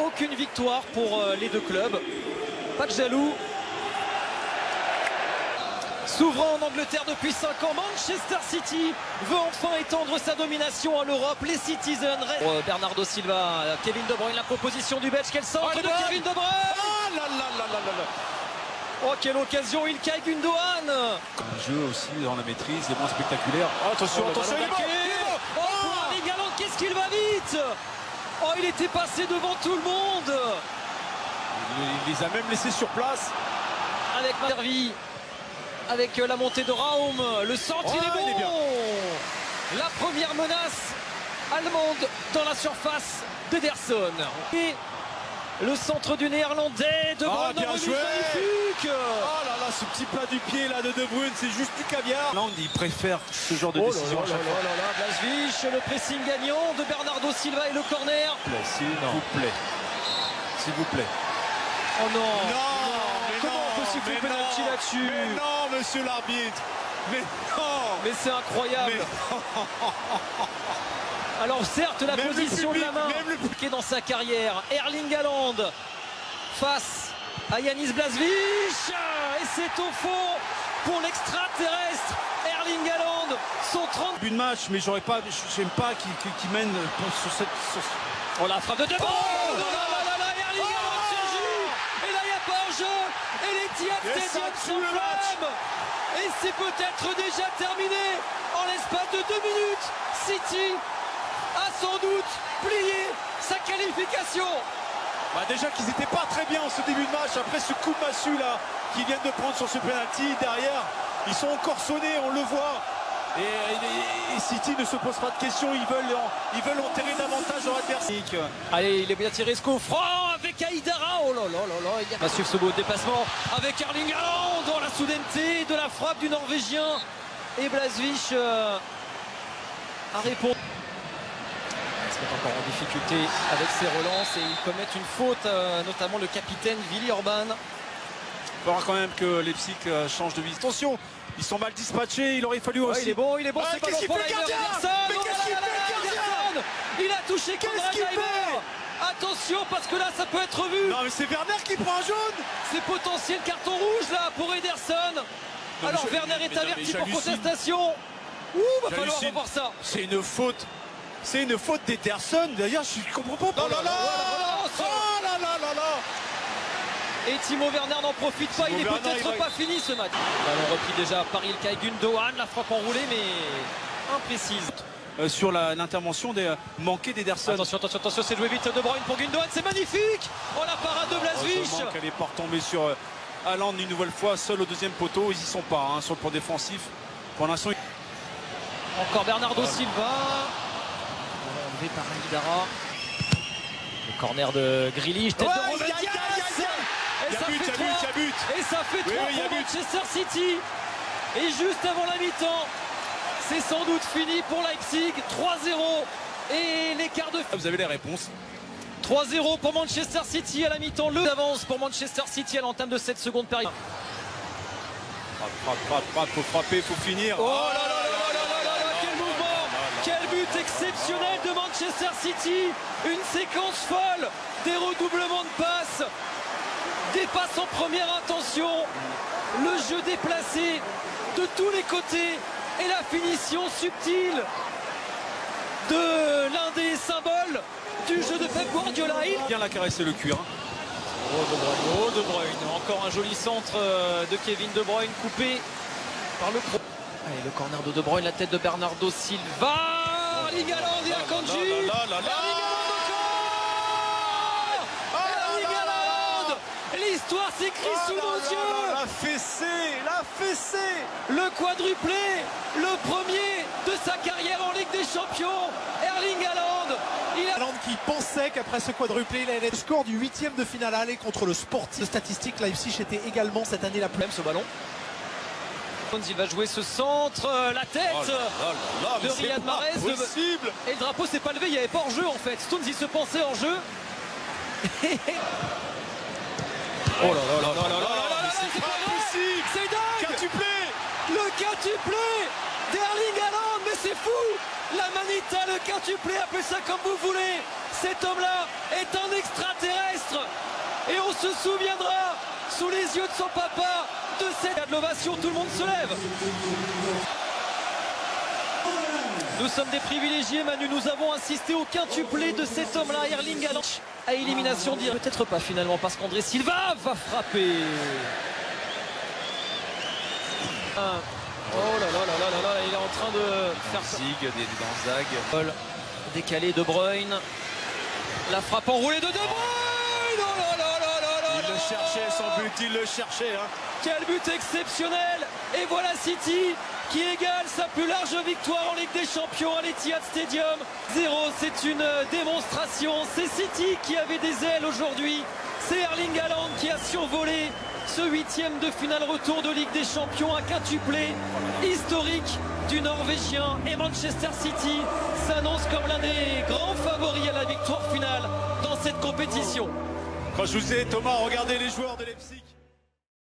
aucune victoire pour les deux clubs. Pas de jaloux. Souverain en Angleterre depuis 5 ans, Manchester City veut enfin étendre sa domination à l'Europe. Les Citizens. Bernardo Silva, Kevin De Bruyne, la proposition du Belge. Quel centre de Kevin De Bruyne! Ah là là là là là. Oh, quelle occasion, Ilkay Gundogan! Un jeu aussi dans la maîtrise, est moins spectaculaire. Oh, attention, attention, il est bon! Oh, pour Erling Haaland, qu'est-ce qu'il va vite! Oh, il était passé devant tout le monde! Il les a même laissés sur place. Avec Maservi, avec la montée de Raum, le centre, il est bon! Il est bien. La première menace allemande dans la surface d'Ederson. Et le centre du néerlandais, De Bruyne, bien joué. magnifique! Oh là là, ce petit plat du pied là de De Bruyne, c'est juste du caviar. Là, il préfère ce genre de décision. Blažević, le pressing gagnant de Bernardo Silva et le corner. S'il vous plaît. S'il vous plaît. Oh non! Non, Comment on peut siffler penalty là-dessus? Mais non, monsieur l'arbitre. Mais non. Mais c'est incroyable! Alors certes, la Même position le de la public, main même le public. qui est dans sa carrière. Erling Haaland face à Yanis Blažević. Et c'est au fond pour l'extraterrestre Erling Haaland. Son 30 But de match, mais j'aime pas qu'il mène sur cette... Oh, la frappe de De Bruyne! Oh Erling Haaland surgit! Et là, il n'y a pas un jeu! Et l'Etihad Et ça Stadium tue le match. s'enflamme! Et c'est peut-être déjà terminé! En l'espace de 2 minutes, City a sans doute plié sa qualification! Bah déjà qu'ils n'étaient pas très bien en ce début de match. Après ce coup de massue là qu'ils viennent de prendre sur ce penalty, derrière, ils sont encore sonnés, on le voit. Et City ne se pose pas de questions, ils veulent enterrer davantage leur adversaire. Allez, il est bien tiré ce coup franc avec Aïdara. Oh là là là là, il va suivre ce beau déplacement avec Erling Haaland dans la soudaineté de la frappe du Norvégien. Et Blažević a répondu. Ils se mettent encore en difficulté avec ses relances et ils commettent une faute, notamment le capitaine Willi Orban. Il faudra quand même que Leipzig change de visite. Attention, ils sont mal dispatchés, il aurait fallu aussi. Il est bon, Ah, c'est qu'est-ce qu'il pour fait, le gardien? Ederson. Mais qu'est-ce qu'il fait, le gardien? Ederson. Il a touché Konrad qu'il Laimer. fait? Attention parce que là ça peut être vu. Non mais c'est Werner qui prend un jaune. C'est potentiel carton rouge là pour Ederson. Alors Werner est averti pour contestation. Ouh, va falloir revoir ça. C'est une faute. C'est une faute d'Ederson. D'ailleurs, je comprends pas. Oh là là, Oh là là là là. Et Timo Werner n'en profite pas, il est Werner, peut-être pas fini ce match. Ballon repris déjà par Ilkay Gundogan, la frappe enroulée mais imprécise. Sur l'intervention manquée d'Ederson. Attention, c'est joué vite De Bruyne pour Gundogan, c'est magnifique. Oh la parade de Blažević. Heureusement qu'elle n'est pas retombée sur Haaland une nouvelle fois, seul au deuxième poteau. Ils y sont pas sur le plan défensif. Pour l'instant. Encore Bernardo Silva. Enlevé par Aïdara. Le corner de Grealish, tête de Ruben Dias. Et ça fait 3. Et ça fait 3 pour Manchester City. Et juste avant la mi-temps, c'est sans doute fini pour Leipzig. 3-0. Et l'écart de... Vous avez les réponses. 3-0 pour Manchester City à la mi-temps. Le d'avance pour Manchester City à l'entame de cette seconde période. Frappe, faut frapper, faut finir. Oh là là là là là là, quel mouvement! Quel but exceptionnel de Manchester City! Une séquence folle, des redoublements de passes, des passes en première intention, le jeu déplacé de tous les côtés et la finition subtile de l'un des symboles du jeu de Pep Guardiola. Il vient la caresser le cuir. Oh De Bruyne, encore un joli centre de Kevin De Bruyne coupé par le pro. Allez, le corner de De Bruyne, la tête de Bernardo Silva. Erling Haaland et Akanji. Erling Haaland encore. Erling Haaland. L'histoire s'écrit sous nos yeux. La fessée. Le quadruplé, le premier de sa carrière en Ligue des Champions. Erling Haaland. Haaland qui pensait qu'après ce quadruplé, il allait le score du 8e de finale aller contre le Sporting. Statistique, Leipzig était également cette année la plus. Même ce ballon. Il va jouer ce centre, la tête de Riyad Mahrez. Et le drapeau s'est pas levé, il n'y avait pas en jeu en fait. Stones il se pensait en jeu. Oh là là là là là là, c'est pas possible. C'est dingue. Quintuplé. Le quintuplé d'Erling Haaland, mais c'est fou. La manita, le quintuplé, appelez ça comme vous voulez. Cet homme-là est un extraterrestre. Et on se souviendra, sous les yeux de son papa, de cette ovation. Tout le monde se lève. Nous sommes des privilégiés, Manu. Nous avons assisté au quintuplé de cet homme-là, Erling Haaland, à élimination directe. Peut-être pas finalement, parce qu'André Silva va frapper. Oh là là là là là là, il est en train de faire Zig, des Danzag. Décalé De Bruyne. La frappe enroulée de Bruyne. Oh là là là là là. Il le cherchait, son but, il le cherchait. Hein. Quel but exceptionnel. Et voilà City qui égale sa plus large victoire en Ligue des Champions à l'Etihad Stadium. 0, c'est une démonstration. C'est City qui avait des ailes aujourd'hui. C'est Erling Haaland qui a survolé ce 8e de finale retour de Ligue des Champions, un quintuplé historique du Norvégien. Et Manchester City s'annonce comme l'un des grands favoris à la victoire finale dans cette compétition. Quand je vous ai, Thomas, regardez les joueurs de Leipzig.